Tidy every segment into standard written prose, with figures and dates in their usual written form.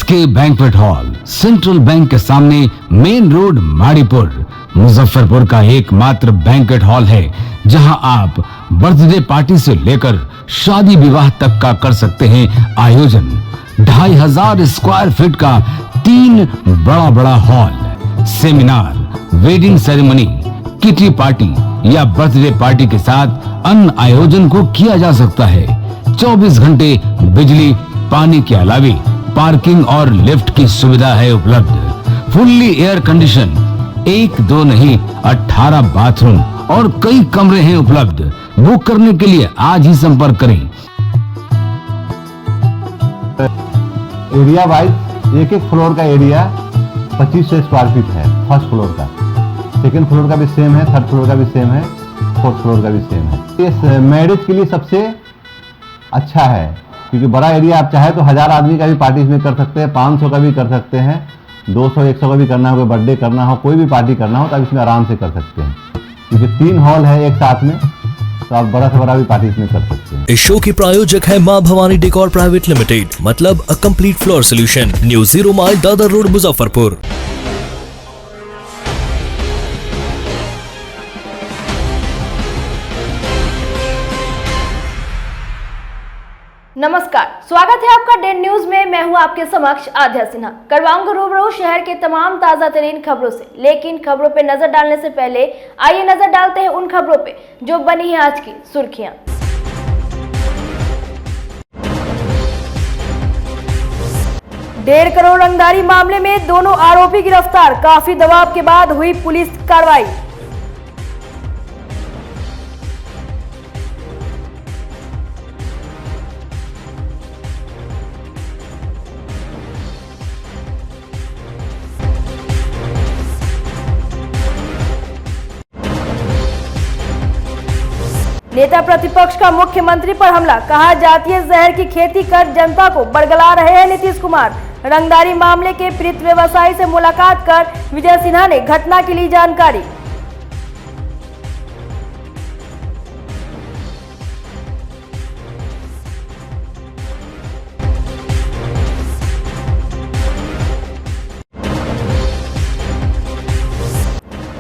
SK banquet hall, central bank के सामने, main road, Maripur, Muzaffarpur का एकमात्र बैंक्वेट हॉल है जहां आप बर्थडे पार्टी से लेकर शादी विवाह तक का कर सकते हैं आयोजन। 2500 स्क्वायर फीट का 3 बड़ा hall, seminar, wedding ceremony, kitty party या बर्थडे पार्टी के साथ अन्य आयोजन को किया जा सकता है। 24 घंटे बिजली पानी के अलावे पार्किंग और लिफ्ट की सुविधा है उपलब्ध। फुल्ली एयर कंडीशन, 1 2 नहीं 18 बाथरूम और कई कमरे हैं उपलब्ध। बुक करने के लिए आज ही संपर्क करें। एरिया वाइज एक फ्लोर का एरिया 2500 स्क्वायर फीट है। फर्स्ट फ्लोर का, सेकंड फ्लोर का भी सेम है, थर्ड फ्लोर का भी सेम है, फोर्थ फ्लोर का भी सेम है। ये मैरिज के लिए सबसे अच्छा है क्योंकि बड़ा एरिया, आप चाहे तो 1000 आदमी का भी पार्टी इसमें कर सकते हैं, 500 का भी कर सकते हैं, 200 100 का भी करना हो, कोई बर्थडे करना हो, कोई भी पार्टी करना हो तो आप इसमें आराम से कर सकते हैं क्योंकि 3 हॉल है एक साथ में, तो आप बड़ा से बड़ा भी पार्टी इसमें कर सकते हैं। इस शो के प्रायोजक है मां भवानी डेकोर प्राइवेट लिमिटेड, मतलब a complete floor solution, new 0 mile Dadar road, Muzaffarpur. नमस्कार, स्वागत है आपका डेन न्यूज में। मैं हूं आपके समक्ष आध्या सिन्हा। करवाऊंगा रूबरू शहर के तमाम ताजा तरीन खबरों से, लेकिन खबरों पे नजर डालने से पहले आइए नजर डालते हैं उन खबरों पे जो बनी है आज की सुर्खियां। 1.5 करोड़ रंगदारी मामले में दोनों आरोपी गिरफ्तार, काफी दबाव के बाद हुई पुलिस कार्रवाई। नेता प्रतिपक्ष का मुख्यमंत्री पर हमला, कहा जातीय जहर की खेती कर जनता को बरगला रहे हैं नीतीश कुमार। रंगदारी मामले के पीड़ित व्यवसायी से मुलाकात कर विजय सिन्हा ने घटना की ली जानकारी।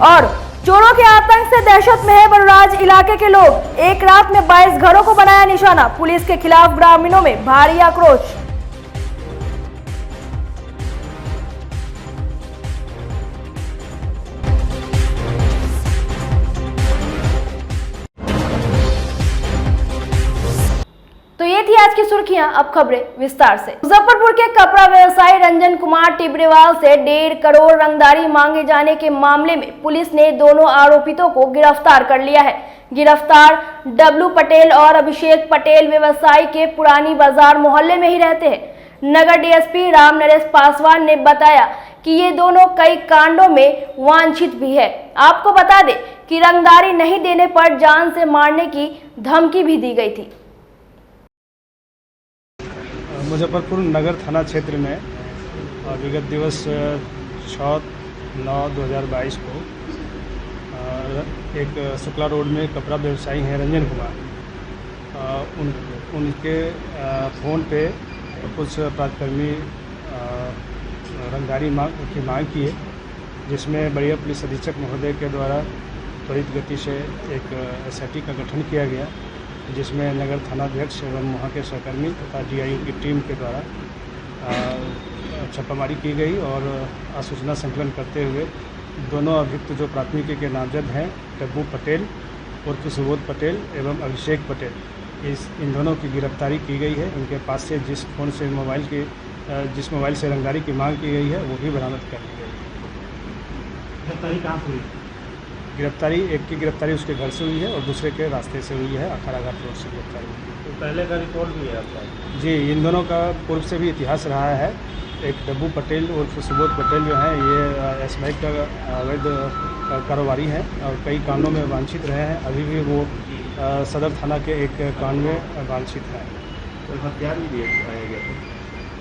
और चोरों के आतंक से दहशत में है बरुराज इलाके के लोग। एक रात में 22 घरों को बनाया निशाना, पुलिस के खिलाफ ग्रामीणों में भारी आक्रोश। तो ये थी आज की सुर्खियां, अब खबरें विस्तार से। मुजफ्फरपुर के कपड़ा व्यवसायी रंजन कुमार टिबरेवाल से 1.5 करोड़ रंगदारी मांगे जाने के मामले में पुलिस ने दोनों आरोपितों को गिरफ्तार कर लिया है। गिरफ्तार डब्लू पटेल और अभिषेक पटेल व्यवसायी के पुरानी बाजार मोहल्ले में ही रहते हैं। नगर डीएसपी राम नरेश पासवान ने बताया कि ये दोनों कई कांडों में वांछित भी है। आपको बता दें कि रंगदारी नहीं देने पर जान से मारने की धमकी भी दी गई थी। मुजफ्फरपुर नगर थाना क्षेत्र में विगत दिवस 6/9/2022 को एक शुक्ला रोड में कपड़ा व्यवसायी हैं रंजन कुमार, उनके फ़ोन पे कुछ अपराधकर्मी रंगदारी की मांग की है, जिसमें बढ़िया पुलिस अधीक्षक महोदय के द्वारा त्वरित गति से एक SIT का गठन किया गया, जिसमें नगर थानाध्यक्ष एवं वहाँ के सहकर्मी तथा DIU की टीम के द्वारा छापामारी की गई और आसूचना संकलन करते हुए दोनों अभियुक्त जो प्राथमिकी के नामजद हैं डब्बू पटेल उर्फ सुबोध पटेल एवं अभिषेक पटेल, इन दोनों की गिरफ्तारी की गई है। उनके पास से जिस मोबाइल से रंगदारी की मांग की गई है वो भी बरामद कर ली गई है। गिरफ्तारी कहाँ हुई? गिरफ्तारी एक की गिरफ्तारी उसके घर से हुई है और दूसरे के रास्ते से हुई है, अखाड़ा घाट रोड से गिरफ्तारी हुई है। तो पहले का रिकॉर्ड भी है आपका? जी, इन दोनों का पूर्व से भी इतिहास रहा है। एक डब्बू पटेल उर्फ सुबोध पटेल जो हैं ये SBI का अवैध कारोबारी हैं और कई कांडों में वांछित रहे हैं। अभी भी वो सदर थाना के एक कांड में वांछित हैं। तो हथियार भी दिखाया गया था?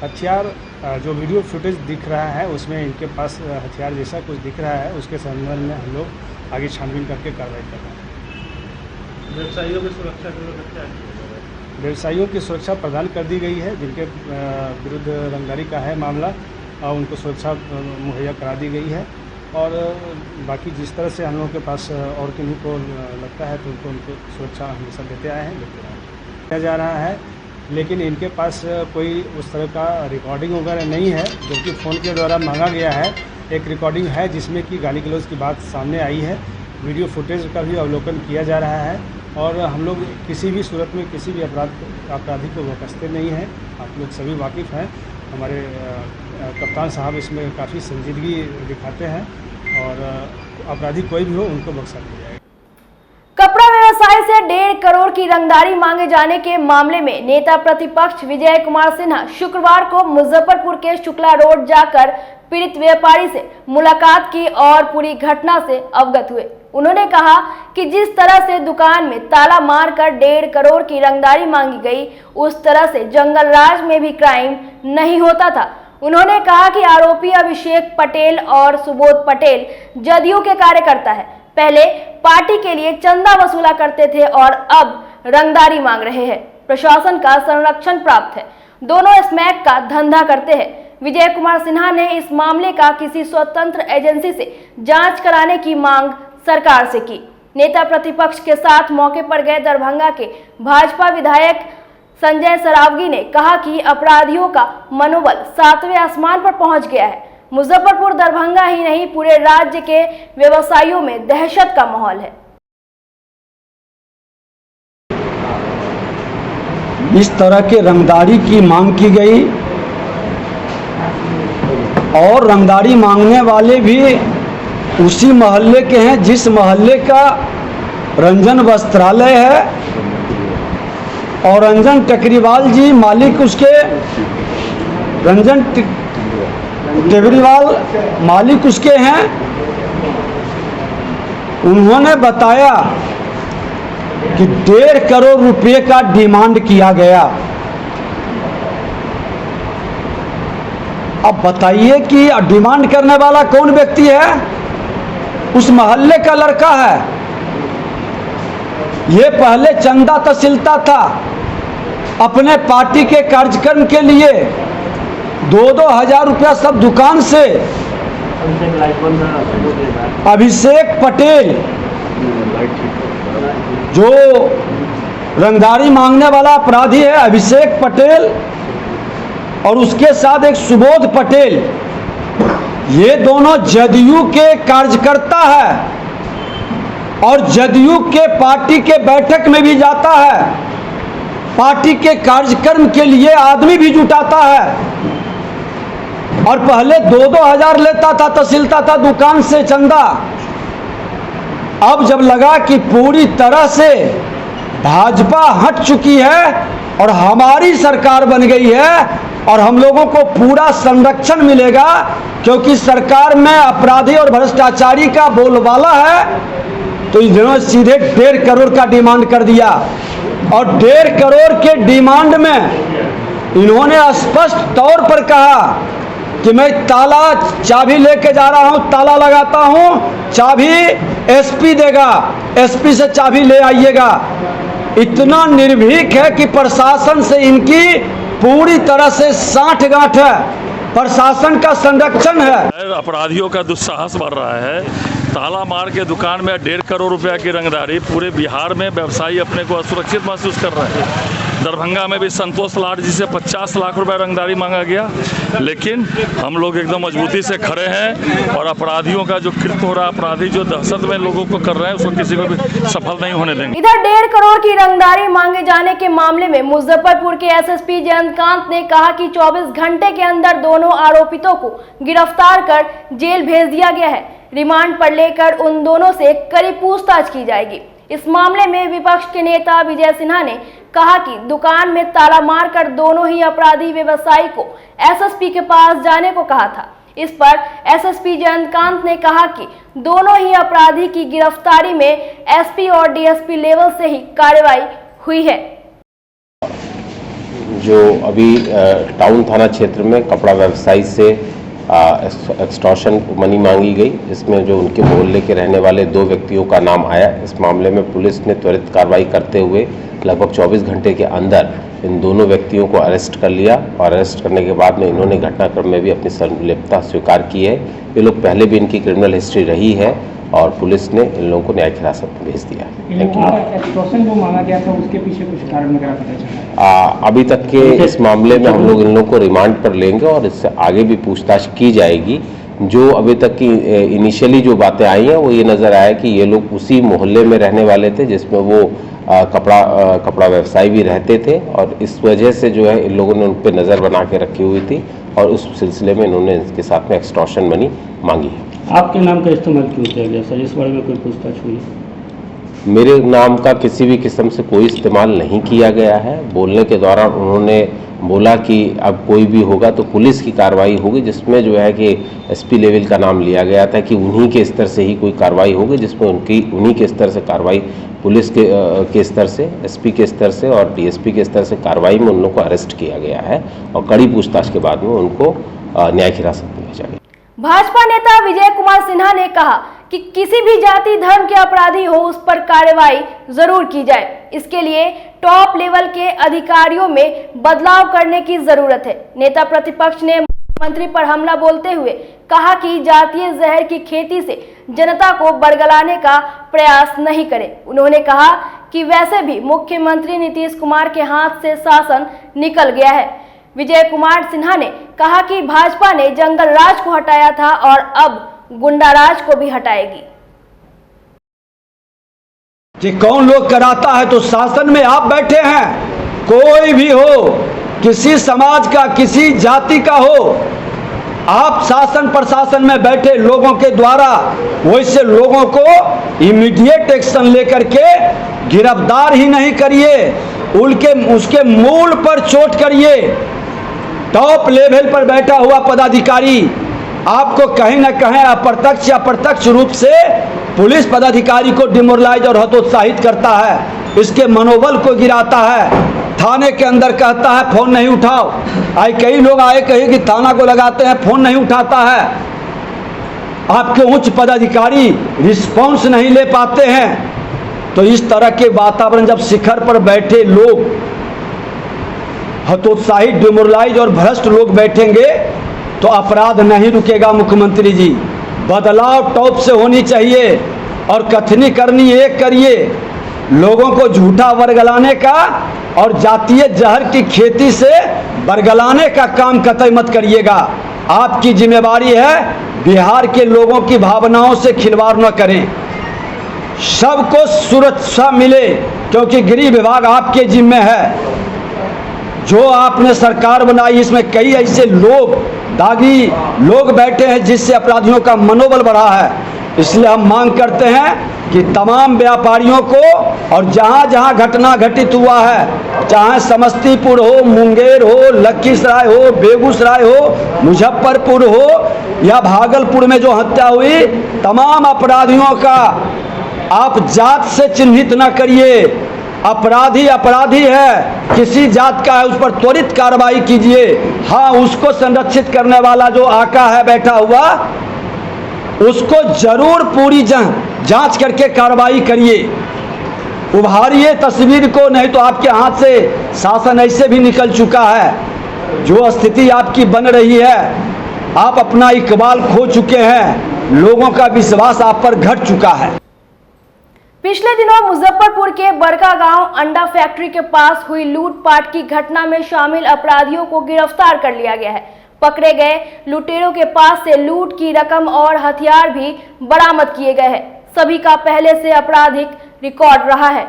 हथियार जो वीडियो फुटेज दिख रहा है उसमें इनके पास हथियार जैसा कुछ दिख रहा है, उसके संबंध में हम लोग आगे छानबीन करके कार्रवाई कर रहे हैं। व्यवसायियों की सुरक्षा के लिए क्या किया जा रहा है? व्यवसायियों की सुरक्षा प्रदान कर दी गई है। जिनके विरुद्ध रंगदारी का है मामला, उनको सुरक्षा मुहैया करा दी गई है। और बाकी जिस तरह से हम लोगों के पास और किन्हीं को लगता है तो उनको सुरक्षा हमेशा देते आए हैं, देते किया जा रहा है। लेकिन इनके पास कोई उस तरह का रिकॉर्डिंग वगैरह नहीं है, जबकि फ़ोन के द्वारा मांगा गया है। एक रिकॉर्डिंग है जिसमें कि गाली गलौज की बात सामने आई है। वीडियो फुटेज का भी अवलोकन किया जा रहा है और हम लोग किसी भी सूरत में किसी भी अपराधी को बख्शते नहीं हैं। आप लोग सभी वाकिफ़ हैं। हमारे कप्तान साहब इसमें काफ़ी संजीदगी दिखाते हैं और अपराधी कोई भी हो उनको बख्शा दिया जाएगा। कपड़ा व्यवसाय से 1.5 करोड़ की रंगदारी मांगे जाने के मामले में नेता प्रतिपक्ष विजय कुमार सिन्हा शुक्रवार को मुजफ्फरपुर के शुक्ला रोड जाकर पीड़ित व्यापारी से मुलाकात की और पूरी घटना से अवगत हुए। उन्होंने कहा कि जिस तरह से दुकान में ताला मारकर 1.5 करोड़ की रंगदारी मांगी गई, उस तरह से जंगल राज में भी क्राइम नहीं होता था। उन्होंने कहा कि आरोपी अभिषेक पटेल और सुबोध पटेल जदयू के कार्यकर्ता है। पहले पार्टी के लिए चंदा वसूला करते थे और अब रंगदारी मांग रहे हैं। प्रशासन का संरक्षण प्राप्त है। दोनों स्मैक का धंधा करते हैं। विजय कुमार सिन्हा ने इस मामले का किसी स्वतंत्र एजेंसी से जांच कराने की मांग सरकार से की। नेता प्रतिपक्ष के साथ मौके पर गए दरभंगा के भाजपा विधायक संजय सरावगी ने कहा कि अपराधियों का मनोबल 7वें आसमान पर पहुंच गया है। मुजफ्फरपुर दरभंगा ही नहीं, पूरे राज्य के व्यवसायियों में दहशत का माहौल है। इस तरह के रंगदारी की मांग की गई और रंगदारी मांगने वाले भी उसी मोहल्ले के हैं जिस मोहल्ले का रंजन वस्त्रालय है और रंजन टकरीवाल जी मालिक उसके, रंजन टेबरीवाल मालिक उसके हैं। उन्होंने बताया कि 1.5 करोड़ रुपए का डिमांड किया गया। अब बताइए कि डिमांड करने वाला कौन व्यक्ति है? उस मोहल्ले का लड़का है। ये पहले चंदा तहसीलता था अपने पार्टी के कार्यक्रम के लिए 2-2 हजार रुपया सब दुकान से। अभिषेक पटेल जो रंगदारी मांगने वाला अपराधी है, अभिषेक पटेल और उसके साथ एक सुबोध पटेल, ये दोनों जदयू के कार्यकर्ता है और जदयू के पार्टी के बैठक में भी जाता है, पार्टी के कार्यक्रम के लिए आदमी भी जुटाता है और पहले 2-2 हजार लेता था, तहसीलता था दुकान से चंदा। अब जब लगा कि पूरी तरह से भाजपा हट चुकी है और हमारी सरकार बन गई है और हम लोगों को पूरा संरक्षण मिलेगा क्योंकि सरकार में अपराधी और भ्रष्टाचारी का बोलबाला है, तो इन्होंने सीधे 1.5 करोड़ का डिमांड कर दिया। और 1.5 करोड़ के डिमांड में इन्होंने स्पष्ट तौर पर कहा कि मैं ताला चाबी लेके जा रहा हूं, ताला लगाता हूं, चाबी एसपी देगा, एसपी से चाबी ले आइएगा। इतना निर्भीक है कि प्रशासन से इनकी पूरी तरह से साठगांठ है, प्रशासन का संरक्षण है। अपराधियों का दुस्साहस बढ़ रहा है। ताला मार के दुकान में 1.5 करोड़ रुपया की रंगदारी, पूरे बिहार में व्यवसायी अपने को असुरक्षित महसूस कर रहे हैं। दरभंगा में भी संतोष लाड जी से 50 लाख रुपए रंगदारी मांगा गया, लेकिन हम लोग एकदम मजबूती से खड़े हैं और अपराधियों का जो कृत्य हो रहा है, अपराधी जो दहशत में लोगों को कर रहे हैं, उसको किसी को भी सफल नहीं होने देंगे। इधर 1.5 करोड़ की रंगदारी मांगे जाने के मामले में मुजफ्फरपुर के एसएसपी जयंतकांत ने कहा कि 24 घंटे के अंदर दोनों आरोपितों को गिरफ्तार कर जेल भेज दिया गया है। रिमांड पर लेकर उन दोनों से कड़ी पूछताछ की जाएगी। इस मामले में विपक्ष के नेता विजय सिन्हा ने कहा कि दुकान में ताला मारकर दोनों ही अपराधी व्यवसायी को एसएसपी के पास जाने को कहा था। इस पर एसएसपी जयंतकांत ने कहा कि दोनों ही अपराधी की गिरफ्तारी में एसपी और डीएसपी लेवल से ही कार्रवाई हुई है। जो अभी टाउन थाना क्षेत्र में कपड़ा व्यवसायी से एक्सटॉर्शन मनी मांगी गई, इसमें जो उनके मोहल्ले के रहने वाले 2 व्यक्तियों का नाम आया। इस मामले में पुलिस ने त्वरित कार्रवाई करते हुए लगभग 24 घंटे के अंदर इन दोनों व्यक्तियों को अरेस्ट कर लिया और अरेस्ट करने के बाद में इन्होंने घटनाक्रम में भी अपनी संलिप्तता स्वीकार की है। ये लोग पहले भी इनकी क्रिमिनल हिस्ट्री रही है और पुलिस ने इन लोगों को न्यायिक हिरासत में भेज दिया है। Thank you. एक्सटॉर्शन जो मांगा गया था उसके पीछे कुछ कारण वगैरह पता चला? अभी तक के इस मामले में हम लोग इन लोगों को रिमांड पर लेंगे और इससे आगे भी पूछताछ की जाएगी। जो अभी तक की इनिशियली जो बातें आई हैं वो ये नज़र आया कि ये लोग उसी मोहल्ले में रहने वाले थे जिसमें वो कपड़ा व्यवसायी भी रहते थे और इस वजह से जो है इन लोगों ने उन पर नज़र बना के रखी हुई थी और उस सिलसिले में इन्होंने इसके साथ में एक्सटॉर्शन मनी मांगी है। आपके नाम का इस्तेमाल क्यों किया गया सर, इस बारे में कोई पूछताछ हुई? मेरे नाम का किसी भी किस्म से कोई इस्तेमाल नहीं किया गया है। बोलने के दौरान उन्होंने बोला कि अब कोई भी होगा तो पुलिस की कार्रवाई होगी, जिसमें जो है कि एसपी लेवल का नाम लिया गया था कि उन्हीं के स्तर से ही कोई कार्रवाई होगी, जिसमें उन्हीं के स्तर से कार्रवाई पुलिस के स्तर से, एसपी के स्तर से और डीएसपी के स्तर से कार्रवाई में उन लोगों को अरेस्ट किया गया है और कड़ी पूछताछ के बाद में उनको न्यायिक हिरासत में भेजा गया। भाजपा नेता विजय कुमार सिन्हा ने कहा कि किसी भी जाति धर्म के अपराधी हो उस पर कार्रवाई जरूर की जाए। इसके लिए टॉप लेवल के अधिकारियों में बदलाव करने की जरूरत है। नेता प्रतिपक्ष ने मुख्यमंत्री पर हमला बोलते हुए कहा कि जातीय जहर की खेती से जनता को बरगलाने का प्रयास नहीं करें। उन्होंने कहा कि वैसे भी मुख्यमंत्री नीतीश कुमार के हाथ से शासन निकल गया है। विजय कुमार सिन्हा ने कहा कि भाजपा ने जंगल राज को हटाया था और अब गुंडा राज को भी हटाएगी। कि कौन लोग कराता है तो शासन में आप बैठे हैं, कोई भी हो, किसी समाज का, किसी जाति का हो, आप शासन प्रशासन में बैठे लोगों के द्वारा वैसे लोगों को इमीडिएट एक्शन लेकर के गिरफ्तार ही नहीं करिए, उसके मूल पर चोट करिए। टॉप लेवल पर बैठा हुआ पदाधिकारी आपको कहीं ना कहीं अप्रत्यक्ष या प्रत्यक्ष रूप से पुलिस पदाधिकारी को डिमोरलाइज और हतोत्साहित करता है, इसके मनोबल को गिराता है। थाने के अंदर कहता है फोन नहीं उठाओ, आए कई लोग आए कहे कि थाना को लगाते हैं, फोन नहीं उठाता है। आपके उच्च पदाधिकारी रिस्पॉन्स नहीं ले पाते हैं। तो इस तरह के वातावरण जब शिखर पर बैठे लोग हतोत्साहित, डिमोरलाइज और भ्रष्ट लोग बैठेंगे तो अपराध नहीं रुकेगा। मुख्यमंत्री जी, बदलाव टॉप से होनी चाहिए और कथनी करनी एक करिए, लोगों को झूठा बरगलाने का और जातीय जहर की खेती से बरगलाने का काम कतई मत करिएगा। आपकी जिम्मेवारी है बिहार के लोगों की भावनाओं से खिलवाड़ न करें, सबको सुरक्षा मिले, क्योंकि गृह विभाग आपके जिम्मे है। जो आपने सरकार बनाई इसमें कई ऐसे लोग, दागी लोग बैठे हैं जिससे अपराधियों का मनोबल बढ़ा है। इसलिए हम मांग करते हैं कि तमाम व्यापारियों को, और जहां जहां घटना घटित हुआ है, चाहे समस्तीपुर हो, मुंगेर हो, लखीसराय हो, बेगूसराय हो, मुजफ्फरपुर हो या भागलपुर में जो हत्या हुई, तमाम अपराधियों का आप जात से चिन्हित न करिए। अपराधी अपराधी है, किसी जात का है, उस पर त्वरित कार्रवाई कीजिए। हाँ, उसको संरक्षित करने वाला जो आका है बैठा हुआ, उसको जरूर पूरी जांच करके कार्रवाई करिए, उभारिए तस्वीर को, नहीं तो आपके हाथ से शासन ऐसे भी निकल चुका है। जो स्थिति आपकी बन रही है, आप अपना इकबाल खो चुके हैं, लोगों का विश्वास आप पर घट चुका है। पिछले दिनों मुजफ्फरपुर के बड़का गांव अंडा फैक्ट्री के पास हुई लूटपाट की घटना में शामिल अपराधियों को गिरफ्तार कर लिया गया है। पकड़े गए लुटेरों के पास से लूट की रकम और हथियार भी बरामद किए गए हैं। सभी का पहले से आपराधिक रिकॉर्ड रहा है।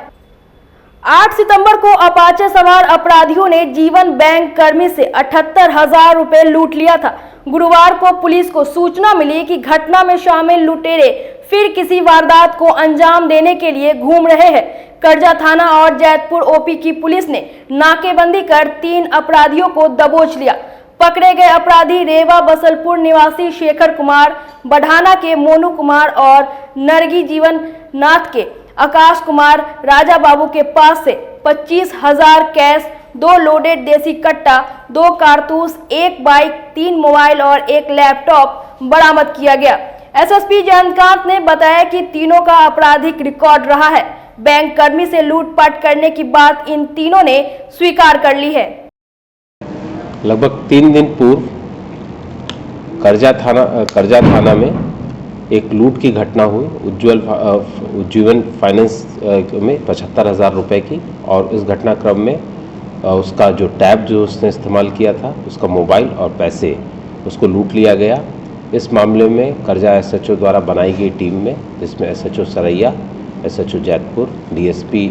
8 सितंबर को अपाचे सवार अपराधियों ने जीवन बैंक कर्मी से 78,000 रुपए लूट लिया था। गुरुवार को पुलिस को सूचना मिली कि घटना में शामिल लुटेरे फिर किसी वारदात को अंजाम देने के लिए घूम रहे हैं। करजा थाना और जैतपुर ओपी की पुलिस ने नाकेबंदी कर 3 अपराधियों को दबोच लिया। पकड़े गए अपराधी रेवा बसलपुर निवासी शेखर कुमार, बढ़ाना के मोनू कुमार और नरगी जीवन नाथ के आकाश कुमार राजा बाबू के पास से 25,000 कैश, 2 लोडेड देसी कट्टा, 2 कारतूस, 1 बाइक, 3 मोबाइल और 1 लैपटॉप बरामद किया गया। एसएसपी जयंतकांत ने बताया कि तीनों का आपराधिक रिकॉर्ड रहा है। बैंक कर्मी से लूटपाट करने की बात इन तीनों ने स्वीकार कर ली है। लगभग 3 दिन पूर्व करजा थाना में एक लूट की घटना हुई उज्जीवन फाइनेंस में 75,000 रुपए की, और इस घटनाक्रम में उसका जो टैब जो उसने इस्तेमाल किया था, उसका मोबाइल और पैसे उसको लूट लिया गया। इस मामले में करजा एसएचओ द्वारा बनाई गई टीम में, जिसमें SHO Saraiya, SHO Jaitpur, DSP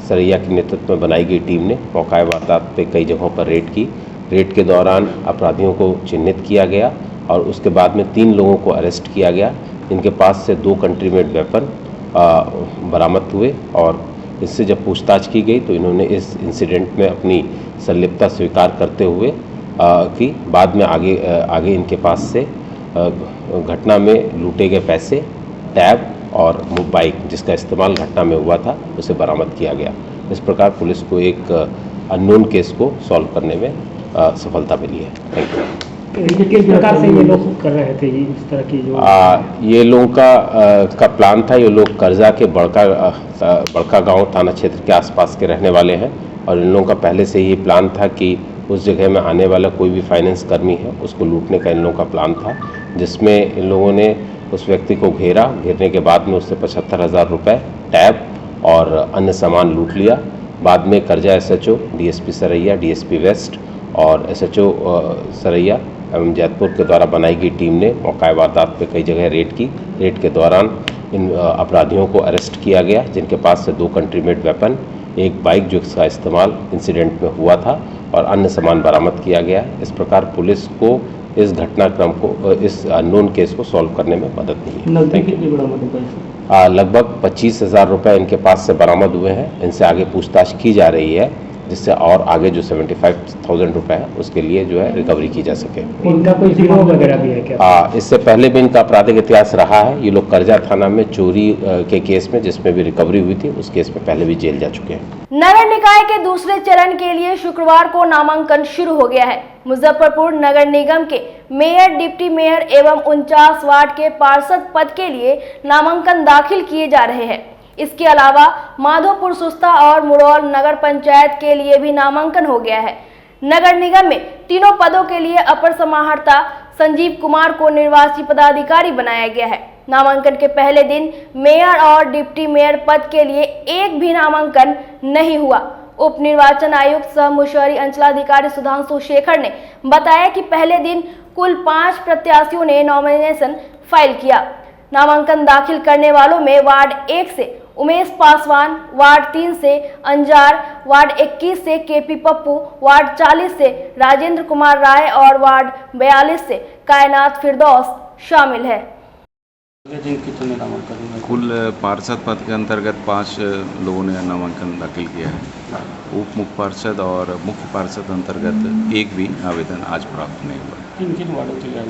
Saraiya के नेतृत्व में बनाई गई टीम ने मौका वारदात पे कई जगहों पर रेड की। रेड के दौरान अपराधियों को चिन्हित किया गया और उसके बाद में 3 लोगों को अरेस्ट किया गया, जिनके पास से 2 कंट्री मेड वेपन बरामद हुए। और इससे जब पूछताछ की गई तो इन्होंने इस इंसिडेंट में अपनी संलिप्तता स्वीकार करते हुए कि बाद में आगे इनके पास से घटना में लूटे गए पैसे, टैब और बाइक जिसका इस्तेमाल घटना में हुआ था, उसे बरामद किया गया। इस प्रकार पुलिस को एक अननोन केस को सॉल्व करने में सफलता मिली है। Thank you. किस प्रकार से ये लोग कर रहे थे इस तरह की जो ये लोगों का प्लान था। ये लोग करजा के बड़का गांव थाना क्षेत्र के आसपास के रहने वाले हैं, और इन लोगों का पहले से ही प्लान था कि उस जगह में आने वाला कोई भी फाइनेंस कर्मी है उसको लूटने का इन लोगों का प्लान था, जिसमें इन लोगों ने उस व्यक्ति को घेरने के बाद में उससे 75,000 रुपये, टैब और अन्य सामान लूट लिया। बाद में Karja SHO, DSP Saraiya, DSP west और एसएचओ सरैया एवं जैतपुर के द्वारा बनाई गई टीम ने मौका वारदात पे कई जगह रेड की। रेड के दौरान इन अपराधियों को अरेस्ट किया गया, जिनके पास से 2 कंट्री मेड वेपन, एक बाइक जो इसका इस्तेमाल इंसिडेंट में हुआ था, और अन्य सामान बरामद किया गया। इस प्रकार पुलिस को इस घटनाक्रम को, इस अननोन केस को सॉल्व करने में मदद मिली है। लगभग 25,000 रुपये इनके पास से बरामद हुए हैं। इनसे आगे पूछताछ की जा रही है, जिससे और आगे जो 75,000 रुपये है उसके लिए जो है रिकवरी की जा सके। इनका कोई गिरोह वगैरह भी है क्या? इससे पहले भी इनका आपराधिक इतिहास रहा है। ये लोग करजा थाना में चोरी के केस में, जिसमें भी रिकवरी हुई थी, उस केस में पहले भी जेल जा चुके हैं। नगर निकाय के दूसरे चरण के लिए शुक्रवार को नामांकन शुरू हो गया है। मुजफ्फरपुर नगर निगम के मेयर, डिप्टी मेयर एवं 49 वार्ड के पार्षद पद के लिए नामांकन दाखिल किए जा रहे हैं। इसके अलावा माधोपुर, सुस्ता और मुरौल नगर पंचायत के लिए भी नामांकन हो गया है। नगर निगम में तीनों पदों के लिए अपर समाहर्ता संजीव कुमार को निर्वाची पदाधिकारी बनाया गया है। नामांकन के पहले दिन मेयर और डिप्टी मेयर पद के लिए एक भी नामांकन नहीं हुआ। उप निर्वाचन आयुक्त सह मुशहरी अंचलाधिकारी सुधांशु शेखर ने बताया कि पहले दिन कुल 5 प्रत्याशियों ने नॉमिनेशन फाइल किया। नामांकन दाखिल करने वालों में वार्ड 1 से उमेश पासवान, वार्ड 3 से अंजार, वार्ड 21 से केपी पप्पू, वार्ड 40 से राजेंद्र कुमार राय और वार्ड 42 से कायनात फिरदौस शामिल है। कुल पार्षद पद के अंतर्गत 5 लोगों ने नामांकन दाखिल किया है। उप मुख्य पार्षद और मुख्य पार्षद अंतर्गत एक भी आवेदन आज प्राप्त नहीं हुआ। किन वार्डों के लिए?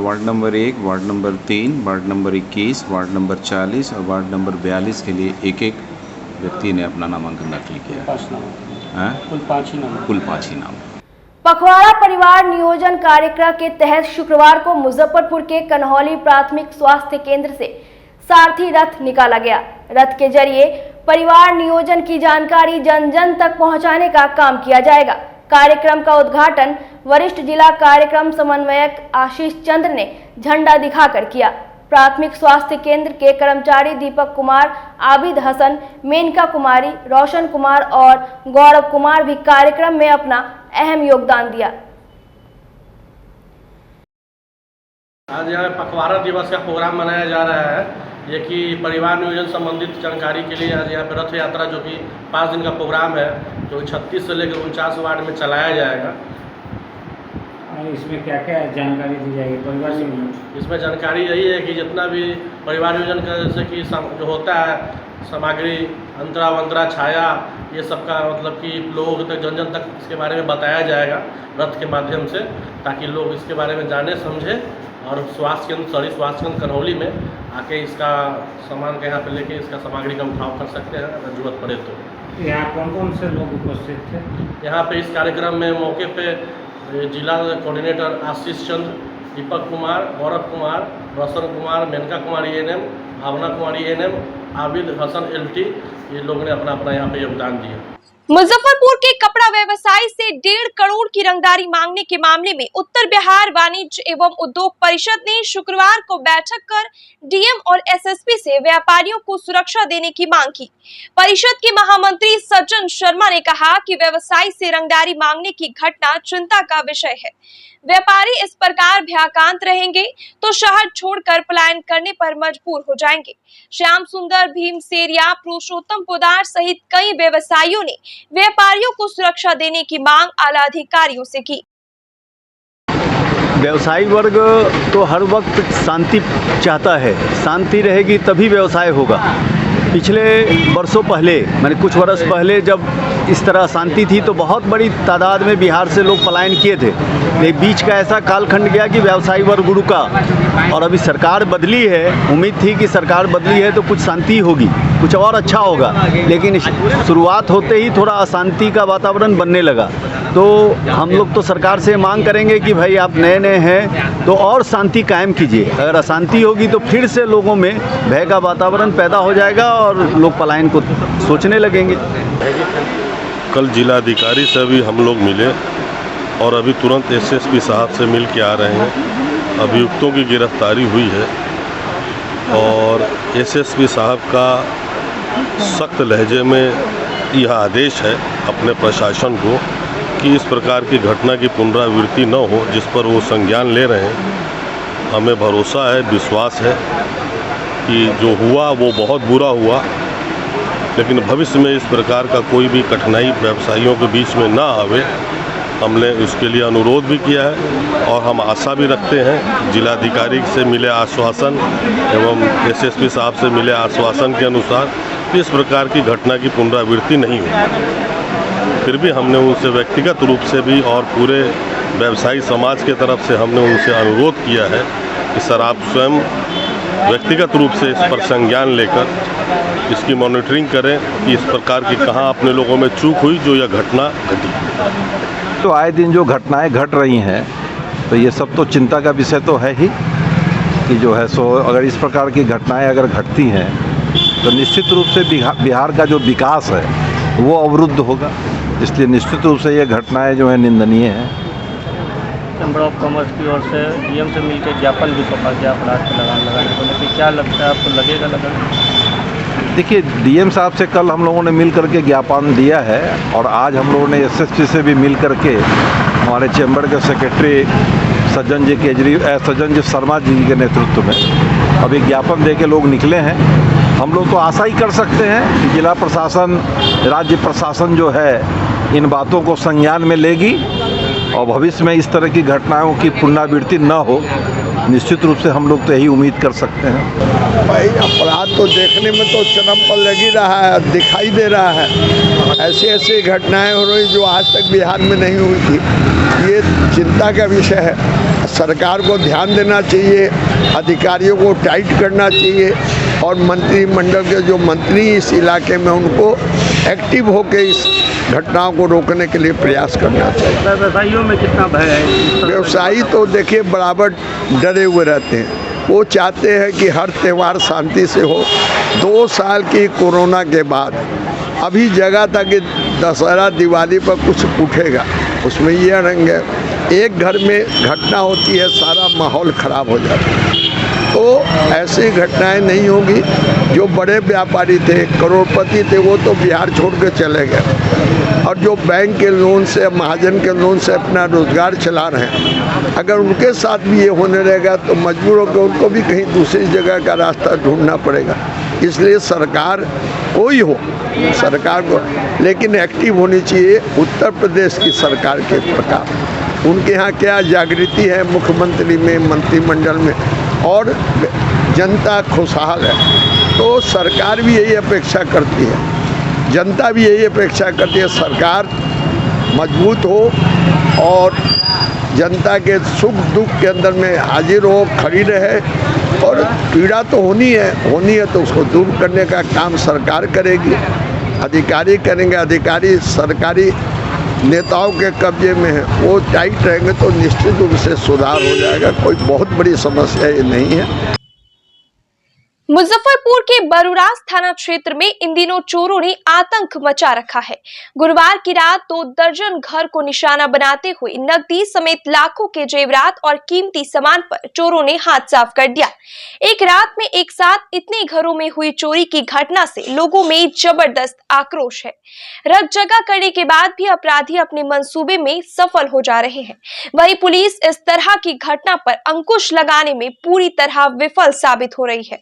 Ward number 1, ward number 3, ward number 21, ward number 40 और वार्ड नंबर 42 के लिए एक व्यक्ति ने अपना नामांकन दाखिल किया। कुल 5 ही नाम। पखवाड़ा परिवार नियोजन कार्यक्रम के तहत शुक्रवार को मुजफ्फरपुर के कन्हौली प्राथमिक स्वास्थ्य केंद्र से सारथी रथ निकाला गया। रथ के जरिए परिवार नियोजन की जानकारी जन जन तक पहुंचाने का काम किया जाएगा। कार्यक्रम का उद्घाटन वरिष्ठ जिला कार्यक्रम समन्वयक आशीष चंद्र ने झंडा दिखाकर किया। प्राथमिक स्वास्थ्य केंद्र के कर्मचारी दीपक कुमार, आबिद हसन, मेनका कुमारी, रोशन कुमार और गौरव कुमार भी कार्यक्रम में अपना अहम योगदान दिया। आज यहाँ पखवाड़ा दिवस का प्रोग्राम मनाया जा रहा है, ये कि परिवार नियोजन संबंधित जानकारी के लिए आज यहाँ पर रथ यात्रा जो कि 5 दिन का प्रोग्राम है, जो 36 से लेकर 49 वार्ड में चलाया जाएगा। इसमें क्या क्या जानकारी दी जाएगी परिवार नियोजन? इसमें जानकारी यही है कि जितना भी परिवार नियोजन का जैसे कि जो होता है सामग्री, अंतरा वंतरा, छाया, ये सब का मतलब कि लोगों तक जन जन तक इसके बारे में बताया जाएगा रथ के माध्यम से, ताकि लोग इसके बारे में जाने समझे और स्वास्थ्य केंद्र, शहरी स्वास्थ्य केंद्र कन्हौली में आके इसका सामान के यहाँ पे लेके इसका सामग्री का उठाव कर सकते हैं अगर जरूरत पड़े तो। यहाँ कौन कौन से लोग उपस्थित थे? यहाँ पे इस कार्यक्रम में मौके पे जिला कोऑर्डिनेटर आशीष चंद्र, दीपक कुमार, गौरव कुमार, रोशन कुमार, मेनका कुमारी ANM, भावना कुमारी ANM आबिद हसन LT, ये लोगों ने अपना अपना यहाँ पे योगदान दिया। मुजफ्फरपुर के कपड़ा व्यवसायी से 1.5 करोड़ की रंगदारी मांगने के मामले में उत्तर बिहार वाणिज्य एवं उद्योग परिषद ने शुक्रवार को बैठक कर DM और SSP से व्यापारियों को सुरक्षा देने की मांग की। परिषद के महामंत्री सज्जन शर्मा ने कहा कि व्यवसायी से रंगदारी मांगने की घटना चिंता का विषय है। व्यापारी इस प्रकार भ्याक्रांत रहेंगे तो शहर छोड़कर पलायन करने पर मजबूर हो जाएंगे। श्याम सुंदर, भीम सेरिया, पुरुषोत्तम पोदार सहित कई व्यवसायियों ने व्यापारियों को सुरक्षा देने की मांग आला अधिकारियों से की। व्यवसायी वर्ग तो हर वक्त शांति चाहता है, शांति रहेगी तभी व्यवसाय होगा। पिछले वर्षों पहले, मैंने कुछ वर्ष पहले जब इस तरह शांति थी तो बहुत बड़ी तादाद में बिहार से लोग पलायन किए थे। लेकिन बीच का ऐसा कालखंड गया कि व्यवसायी वर्ग रुका और अभी सरकार बदली है। उम्मीद थी कि सरकार बदली है तो कुछ शांति होगी, कुछ और अच्छा होगा, लेकिन शुरुआत होते ही थोड़ा अशांति का वातावरण बनने लगा। तो हम लोग तो सरकार से मांग करेंगे कि भाई आप नए नए हैं तो और शांति कायम कीजिए। अगर अशांति होगी तो फिर से लोगों में भय का वातावरण पैदा हो जाएगा और लोग पलायन को सोचने लगेंगे। कल जिलाधिकारी से भी हम लोग मिले और अभी तुरंत SSP साहब से मिल के आ रहे हैं। अभियुक्तों की गिरफ्तारी हुई है और SSP साहब का सख्त लहजे में यह आदेश है अपने प्रशासन को कि इस प्रकार की घटना की पुनरावृत्ति न हो, जिस पर वो संज्ञान ले रहे हैं। हमें भरोसा है, विश्वास है कि जो हुआ वो बहुत बुरा हुआ, लेकिन भविष्य में इस प्रकार का कोई भी कठिनाई व्यवसायियों के बीच में ना आवे। हमने इसके लिए अनुरोध भी किया है और हम आशा भी रखते हैं जिलाधिकारी से मिले आश्वासन एवं SSP साहब से मिले आश्वासन के अनुसार कि इस प्रकार की घटना की पुनरावृत्ति नहीं होगी। फिर भी हमने उनसे व्यक्तिगत रूप से भी और पूरे व्यवसायी समाज के तरफ से हमने उनसे अनुरोध किया है कि सर आप स्वयं व्यक्तिगत रूप से इस पर संज्ञान लेकर इसकी मॉनिटरिंग करें कि इस प्रकार की कहाँ अपने लोगों में चूक हुई जो यह घटना घटी। तो आए दिन जो घटनाएं घट रही हैं तो ये सब तो चिंता का विषय तो है ही कि जो है सो अगर इस प्रकार की घटनाएं अगर घटती हैं तो निश्चित रूप से बिहार का जो विकास है वो अवरुद्ध होगा। इसलिए निश्चित रूप से ये घटनाएं जो है निंदनीय हैं। चैम्बर ऑफ कॉमर्स की ओर से DM से मिलकर ज्ञापन भी सौंपा गया अपराध के लगान लगाने को लेकर, क्या लगता है आपको, लगेगा लगान? देखिए DM साहब से कल हम लोगों ने मिल करके ज्ञापन दिया है और आज हम लोगों ने SSP से भी मिल करके हमारे चैम्बर के सेक्रेटरी सज्जन जी शर्मा जी के नेतृत्व में अभी ज्ञापन दे के लोग निकले हैं। हम लोग तो आशा ही कर सकते हैं कि जिला प्रशासन, राज्य प्रशासन जो है इन बातों को संज्ञान में लेगी और भविष्य में इस तरह की घटनाओं की पुनरावृत्ति न हो। निश्चित रूप से हम लोग तो यही उम्मीद कर सकते हैं। भाई अपराध तो देखने में तो चरम पर लग ही रहा है, दिखाई दे रहा है। ऐसी ऐसी घटनाएं हो रही जो आज तक बिहार में नहीं हुई थी। ये चिंता का विषय है। सरकार को ध्यान देना चाहिए, अधिकारियों को टाइट करना चाहिए और मंत्रिमंडल के जो मंत्री इस इलाके में उनको एक्टिव होकर इस घटनाओं को रोकने के लिए प्रयास करना चाहिए। व्यवसायियों में कितना भय है? व्यवसायी तो देखिए बराबर डरे हुए रहते हैं। वो चाहते हैं कि हर त्यौहार शांति से हो। 2 साल की कोरोना के बाद अभी जगह था कि दशहरा दिवाली पर कुछ उठेगा, उसमें ये रंग है। एक घर में घटना होती है, सारा माहौल ख़राब हो जाता है। तो ऐसी घटनाएं नहीं होगी। जो बड़े व्यापारी थे, करोड़पति थे, वो तो बिहार छोड़ के चले गए और जो बैंक के लोन से, महाजन के लोन से अपना रोजगार चला रहे हैं, अगर उनके साथ भी ये होने रहेगा तो मजबूर होकर उनको भी कहीं दूसरी जगह का रास्ता ढूंढना पड़ेगा। इसलिए सरकार कोई हो, सरकार को लेकिन एक्टिव होनी चाहिए उत्तर प्रदेश की सरकार के प्रकार। उनके यहाँ क्या जागृति है मुख्यमंत्री में, मंत्रिमंडल में, और जनता खुशहाल है। तो सरकार भी यही अपेक्षा करती है, जनता भी यही अपेक्षा करती है सरकार मजबूत हो और जनता के सुख दुख के अंदर में हाजिर हो, खड़ी रहे। और पीड़ा तो होनी है तो उसको दूर करने का काम सरकार करेगी, अधिकारी करेंगे। अधिकारी सरकारी नेताओं के कब्जे में है, वो टाइट रहेंगे तो निश्चित रूप से सुधार हो जाएगा। कोई बहुत बड़ी समस्या ये नहीं है। मुजफ्फरपुर के बरूराज थाना क्षेत्र में इन दिनों चोरों ने आतंक मचा रखा है। गुरुवार की रात 2 दर्जन घर को निशाना बनाते हुए नकदी समेत लाखों के जेवरात और कीमती सामान पर चोरों ने हाथ साफ कर दिया। एक रात में एक साथ इतने घरों में हुई चोरी की घटना से लोगों में जबरदस्त आक्रोश है। रग जगह करने के बाद भी अपराधी अपने मंसूबे में सफल हो जा रहे हैं। वहीं पुलिस इस तरह की घटना पर अंकुश लगाने में पूरी तरह विफल साबित हो रही है।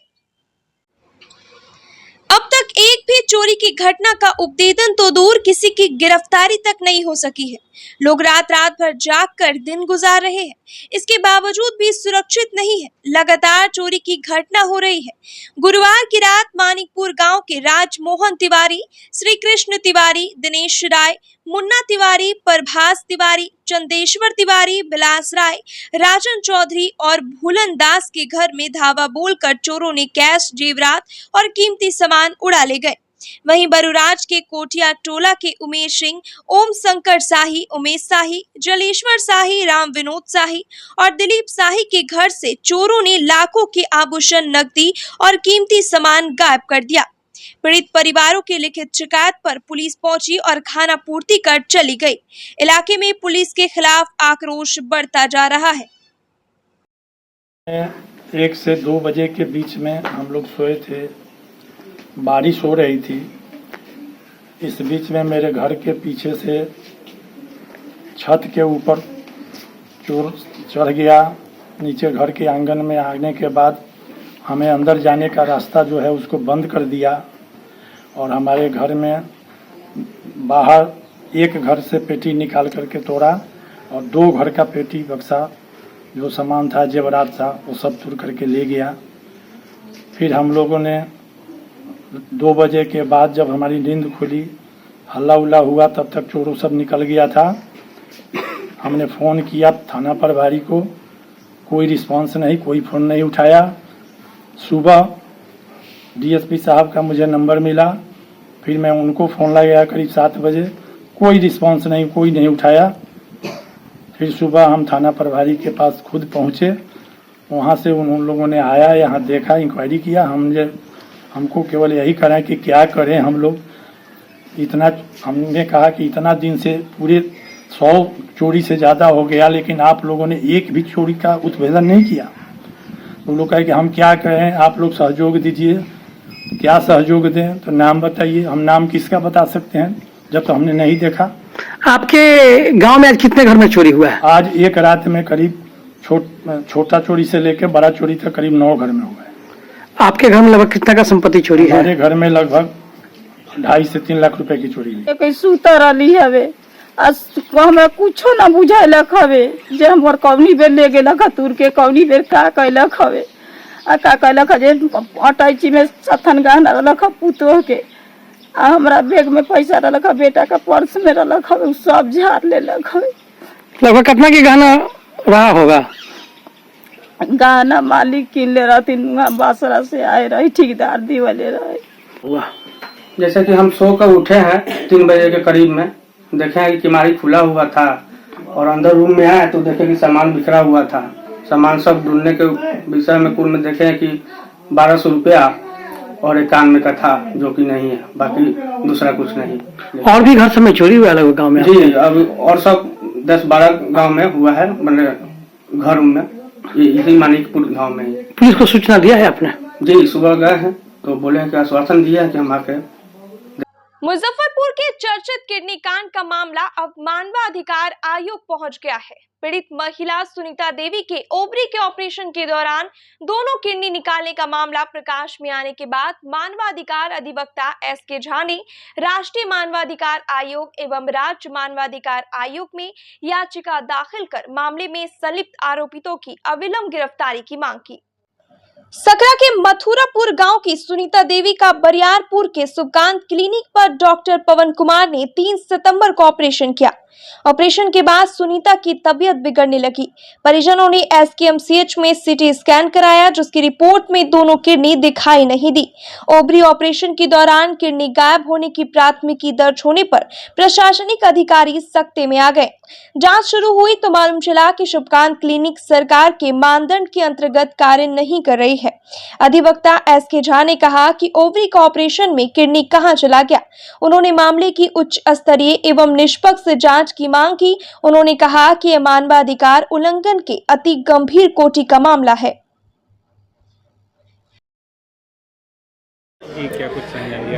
अब तक एक भी चोरी की घटना का उपदेदन तो दूर, किसी की गिरफ्तारी तक नहीं हो सकी है। लोग रात भर जाग कर दिन गुजार रहे हैं, इसके बावजूद भी सुरक्षित नहीं है। लगातार चोरी की घटना हो रही है। गुरुवार की रात मानिकपुर गांव के राजमोहन तिवारी, श्री कृष्ण तिवारी, दिनेश राय, मुन्ना तिवारी, प्रभास तिवारी, चंदेश्वर तिवारी, बिलास राय, राजन चौधरी और भूलन दास के घर में धावा बोलकर चोरों ने कैश, जेवरात और कीमती सामान उड़ा ले गए। वहीं बरूराज के कोटिया टोला के उमेश सिंह, ओम शंकर शाही, उमेश शाही, जलेश्वर शाही, राम विनोद शाही और दिलीप शाही के घर से चोरों ने लाखों के आभूषण, नकदी और कीमती सामान गायब कर दिया। पीड़ित परिवारों की लिखित शिकायत पर पुलिस पहुंची और खाना पूर्ति कर चली गई। इलाके में पुलिस के खिलाफ आक्रोश बढ़ता जा रहा है। 1 से 2 बजे के बीच में हम लोग सोए थे, बारिश हो रही थी। इस बीच में मेरे घर के पीछे से छत के ऊपर चोर चढ़ गया। नीचे घर के आंगन में आने के बाद हमें अंदर जाने का रास्ता जो है उसको बंद कर दिया और हमारे घर में बाहर एक घर से पेटी निकाल करके तोड़ा और 2 घर का पेटी बक्सा जो सामान था, जेवरात था, वो सब चुर करके ले गया। फिर हम लोगों ने 2 बजे के बाद जब हमारी नींद खुली, हल्ला उल्ला हुआ, तब तक चोरों सब निकल गया था। हमने फ़ोन किया थाना प्रभारी को, कोई रिस्पांस नहीं, कोई फ़ोन नहीं उठाया। सुबह डीएसपी साहब का मुझे नंबर मिला, फिर मैं उनको फ़ोन लगाया करीब 7 बजे, कोई रिस्पांस नहीं, कोई नहीं उठाया। फिर सुबह हम थाना प्रभारी के पास खुद पहुँचे, वहाँ से उन लोगों ने आया, यहाँ देखा, इंक्वायरी किया। हमको केवल यही करा कि क्या करें हम लोग। हमने कहा कि इतना दिन से पूरे 100 चोरी से ज़्यादा हो गया, लेकिन आप लोगों ने एक भी चोरी का उद्भेदन नहीं किया। वो लोग कहे कि हम क्या करें, आप लोग सहयोग दीजिए। क्या सहयोग दें? तो नाम बताइए। हम नाम किसका बता सकते हैं जब तो हमने नहीं देखा। आपके गांव में आज कितने घर में चोरी हुआ है? आज एक रात में करीब छोटा चोरी से लेकर बड़ा चोरी तक करीब 9 घर में हुआ है। आपके घर में लगभग कितना का संपत्ति चोरी है? हमारे घर में लगभग 2.5 से 3 लाख रुपए की चोरी है। सुतर रही हवे, हमें कुछो ना बुझाइलक हवे, जे हमर कौनी बेर ले गेलक तुर के, कौनी बेर का कैलक हवे, आ का कैलक जे अटैची में सथन गहना रखा पुतोह के, आ हमरा बैग में पैसा रख, बेटा का पर्स में रख, सब झाड़ ले लख। लगभग कितना की गहना रहा होगा? गहना मालिक किन ले रहती, बासरा से आए रही, ठेकेदार दिवाले रहे। जैसे कि हम सो कर उठे हैं 3 बजे के करीब में, देखे कि किमारी खुला हुआ था और अंदर रूम में आए तो देखे कि सामान बिखरा हुआ था। सामान सब ढूंढने के विषय में कुल में देखे कि 1200 रुपया और एक कान में का था, जो कि नहीं है, बाकी दूसरा कुछ नहीं। और भी घर सब में चोरी हुआ है गाँव में? जी, अब और सब 10-12 गाँव में हुआ है, मतलब घर में, इसी मानिकपुर गाँव में। पुलिस को सूचना दिया है आपने? जी, सुबह गए हैं तो बोले हैं कि आश्वासन दिया है कि हम आके। मुजफ्फरपुर के चर्चित किडनी कांड का मामला अब मानवाधिकार आयोग पहुंच गया है। पीड़ित महिला सुनीता देवी के ओवरी के ऑपरेशन के दौरान दोनों किडनी निकालने का मामला प्रकाश में आने के बाद मानवाधिकार अधिवक्ता एसके झा ने राष्ट्रीय मानवाधिकार आयोग एवं राज्य मानवाधिकार आयोग में याचिका दाखिल कर मामले में संलिप्त आरोपितों की अविलंब गिरफ्तारी की मांग की। सकरा के मथुरापुर गांव की सुनीता देवी का बरियारपुर के सुकांत क्लिनिक पर डॉक्टर पवन कुमार ने 3 सितंबर को ऑपरेशन किया। ऑपरेशन के बाद सुनीता की तबीयत बिगड़ने लगी। परिजनों ने एसकेएमसीएच में सीटी स्कैन कराया, जिसकी रिपोर्ट में दोनों किडनी दिखाई नहीं दी। ओवरी ऑपरेशन के दौरान किडनी गायब होने की प्राथमिकी दर्ज होने पर प्रशासनिक अधिकारी सख्ते में आ गए। जांच शुरू हुई तो मालूम चला कि शुभकांत क्लिनिक सरकार के मानदंड के अंतर्गत कार्य नहीं कर रही है। अधिवक्ता एसके झा ने कहा कि ओवरी का ऑपरेशन में किडनी कहां चला गया। उन्होंने मामले की उच्च स्तरीय एवं निष्पक्ष जांच की मांग की। उन्होंने कहा कि यह मानवाधिकार उल्लंघन के अति गंभीर कोटि का मामला है।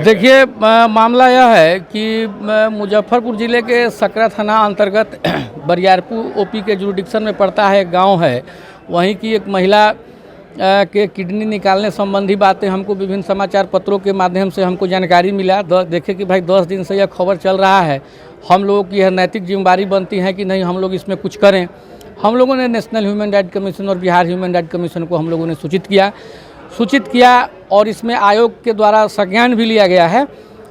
देखिए, मामला यह है कि मुजफ्फरपुर ज़िले के सकरा थाना अंतर्गत बरियारपुर ओपी के जुरिडिक्शन में पड़ता है, गांव है। वहीं की एक महिला के किडनी निकालने संबंधी बातें हमको विभिन्न समाचार पत्रों के माध्यम से हमको जानकारी मिला। देखे कि भाई 10 दिन से यह खबर चल रहा है। हम लोगों की यह नैतिक जिम्मेदारी बनती है कि नहीं, हम लोग इसमें कुछ करें। हम लोगों ने नेशनल ह्यूमन राइट कमीशन और बिहार ह्यूमन राइट कमीशन को हम लोगों ने सूचित किया और इसमें आयोग के द्वारा संज्ञान भी लिया गया है,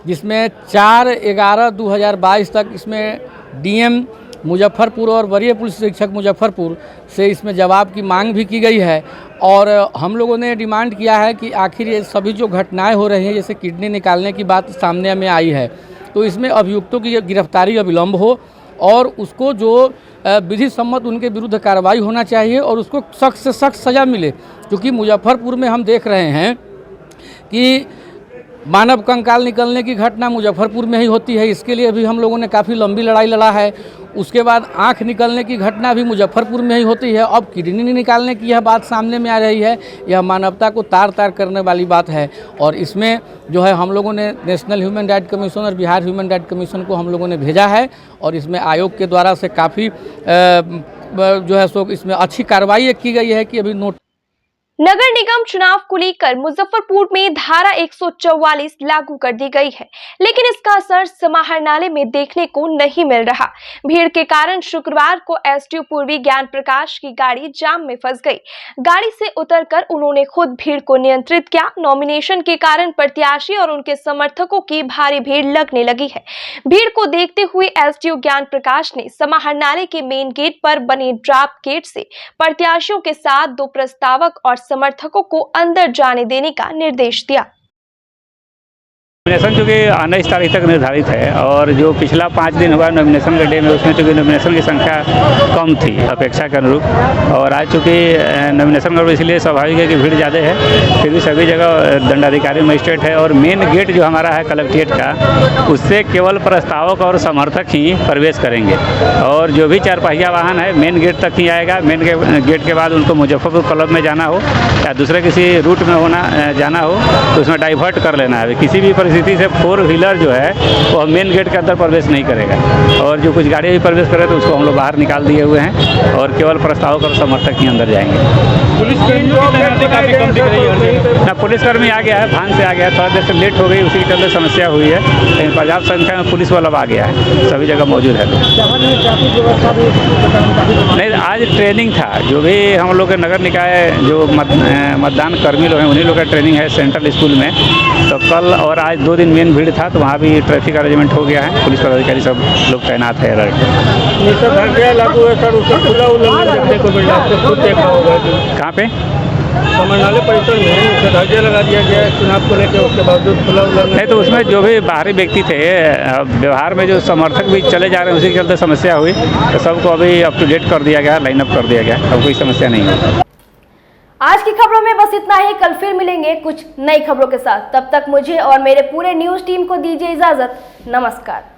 जिसमें 4/11/2022 तक इसमें डीएम मुजफ्फरपुर और वरीय पुलिस अधीक्षक मुजफ्फरपुर से इसमें जवाब की मांग भी की गई है। और हम लोगों ने डिमांड किया है कि आखिर ये सभी जो घटनाएं हो रही हैं, जैसे किडनी निकालने की बात सामने में आई है, तो इसमें अभियुक्तों की गिरफ्तारी अविलंब हो और उसको जो विधि सम्मत उनके विरुद्ध कार्रवाई होना चाहिए और उसको सख्त से सख्त सज़ा मिले। क्योंकि मुजफ्फरपुर में हम देख रहे हैं कि मानव कंकाल निकलने की घटना मुजफ्फरपुर में ही होती है। इसके लिए भी हम लोगों ने काफ़ी लंबी लड़ाई लड़ा है। उसके बाद आंख निकलने की घटना भी मुजफ्फरपुर में ही होती है। अब किडनी निकालने की यह बात सामने में आ रही है। यह मानवता को तार तार करने वाली बात है। और इसमें जो है हम लोगों ने नेशनल ह्यूमन राइट कमीशन और बिहार ह्यूमन राइट कमीशन को हम लोगों ने भेजा है और इसमें आयोग के द्वारा से काफ़ी जो है सो इसमें अच्छी कार्रवाई की गई है कि अभी नोट। नगर निगम चुनाव को लेकर मुजफ्फरपुर में धारा 144 लागू कर दी गई है, लेकिन इसका असर समाहरणालय में देखने को नहीं मिल रहा। भीड़ के कारण शुक्रवार को एसडीओ पूर्वी ज्ञान प्रकाश की गाड़ी जाम में फंस गई। गाड़ी से उतरकर उन्होंने खुद भीड़ को नियंत्रित किया। नॉमिनेशन के कारण प्रत्याशी और उनके समर्थकों की भारी भीड़ लगने लगी है। भीड़ को देखते हुए एसडीओ ज्ञान प्रकाश ने समाहरणालय के मेन गेट पर बने ड्राप गेट से प्रत्याशियों के साथ 2 प्रस्तावक और समर्थकों को अंदर जाने देने का निर्देश दिया। नॉमिनेशन चूँकि 19 तारीख तक निर्धारित है और जो पिछला 5 दिन हुआ नॉमिनेशन के डे में, उसमें चूँकि नॉमिनेशन की संख्या कम थी अपेक्षा के अनुरूप, और आज चूँकि नॉमिनेशन का इसलिए स्वाभाविक है कि भीड़ ज़्यादा है। फिर भी सभी जगह दंडाधिकारी मजिस्ट्रेट है और मेन गेट जो हमारा है कलेक्ट्रेट का, उससे केवल प्रस्तावक और समर्थक ही प्रवेश करेंगे और जो भी 4 पहिया वाहन है मेन गेट तक ही आएगा। मेन गेट के बाद उनको मुजफ्फरपुर क्लब में जाना हो या दूसरे किसी रूट में जाना हो तो उसमें डाइवर्ट कर लेना है। किसी भी स्थिति से 4 व्हीलर जो है वो मेन गेट के अंदर प्रवेश नहीं करेगा और जो कुछ गाड़ियाँ भी प्रवेश करे तो उसको हम लोग बाहर निकाल दिए हुए हैं और केवल प्रस्तावक और समर्थक ही अंदर जाएंगे। पुलिसकर्मी आ गया है, भान से आ गया, थोड़ा देर से लेट हो गई, उसी के चलते समस्या हुई है। लेकिन पर्याप्त संख्या में पुलिस वाला आ गया है, सभी जगह मौजूद है। नहीं, आज ट्रेनिंग था। जो भी हम लोग के नगर निकाय जो मतदान कर्मी लोग हैं उन्हीं लोग का ट्रेनिंग है सेंट्रल स्कूल में। तो कल और आज 2 दिन मेन भीड़ था तो वहाँ भी ट्रैफिक अरेंजमेंट हो गया है। पुलिस पदाधिकारी सब लोग तैनात है। लागू है सर, उसका खुला उल्लंघन देखने को मिल रहा है, खुद देखा होगा। कहाँ पे? समाहरणालय परिसर में निषेधाज्ञा लगा दिया गया है चुनाव को लेकर, उसके बावजूद खुला उल्लंघन नहीं। तो उसमें जो भी बाहरी व्यक्ति थे, व्यवहार में जो समर्थक भी चले जा रहे हैं उसी के चलते समस्या हुई, तो सबको अभी अप टू डेट कर दिया गया, लाइन अप कर दिया गया, अब कोई समस्या नहीं है। आज की खबरों में बस इतना ही। कल फिर मिलेंगे कुछ नई खबरों के साथ। तब तक मुझे और मेरे पूरे न्यूज टीम को दीजिए इजाजत। नमस्कार।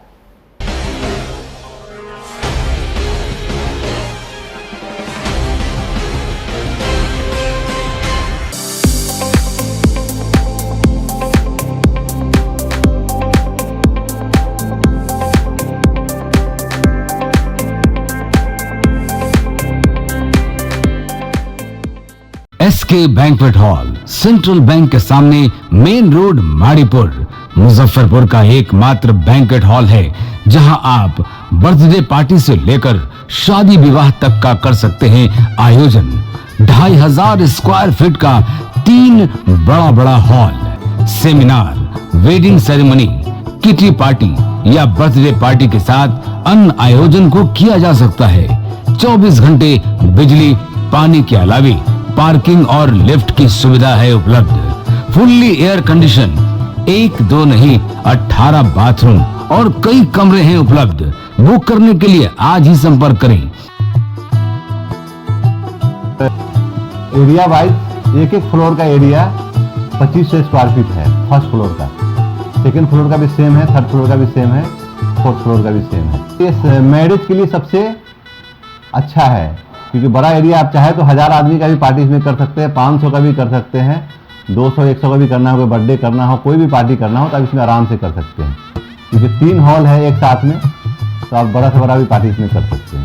SK banquet hall, central bank के सामने, मेन रोड, माड़ीपुर, मुजफ्फरपुर का एकमात्र बैंक्वेट हॉल है जहां आप बर्थडे पार्टी से लेकर शादी विवाह तक का कर सकते हैं आयोजन। 2500 स्क्वायर फीट का 3 बड़ा hall, seminar, wedding ceremony, kitty party या बर्थडे पार्टी के साथ अन्य आयोजन को किया जा सकता है। 24 घंटे बिजली पानी के अलावे पार्किंग और लिफ्ट की सुविधा है उपलब्ध। फुल्ली एयर कंडीशन, 1 2 नहीं 18 बाथरूम और कई कमरे हैं उपलब्ध। बुक करने के लिए आज ही संपर्क करें। एरिया वाइज एक फ्लोर का एरिया 2500 स्क्वायर फीट है। फर्स्ट फ्लोर का, सेकंड फ्लोर का भी सेम है, थर्ड फ्लोर का भी सेम है, फोर्थ फ्लोर का भी सेम है। ये मैरिज के लिए सबसे अच्छा है, क्योंकि बड़ा एरिया आप चाहे तो 1000 आदमी का भी पार्टी इसमें कर सकते हैं, 500 का भी कर सकते हैं, 200-100 का भी करना हो, कोई बर्थडे करना हो, कोई भी पार्टी करना हो तो आप इसमें आराम से कर सकते हैं। क्योंकि 3 हॉल है एक साथ में, तो आप बड़ा से बड़ा भी पार्टी इसमें कर सकते हैं।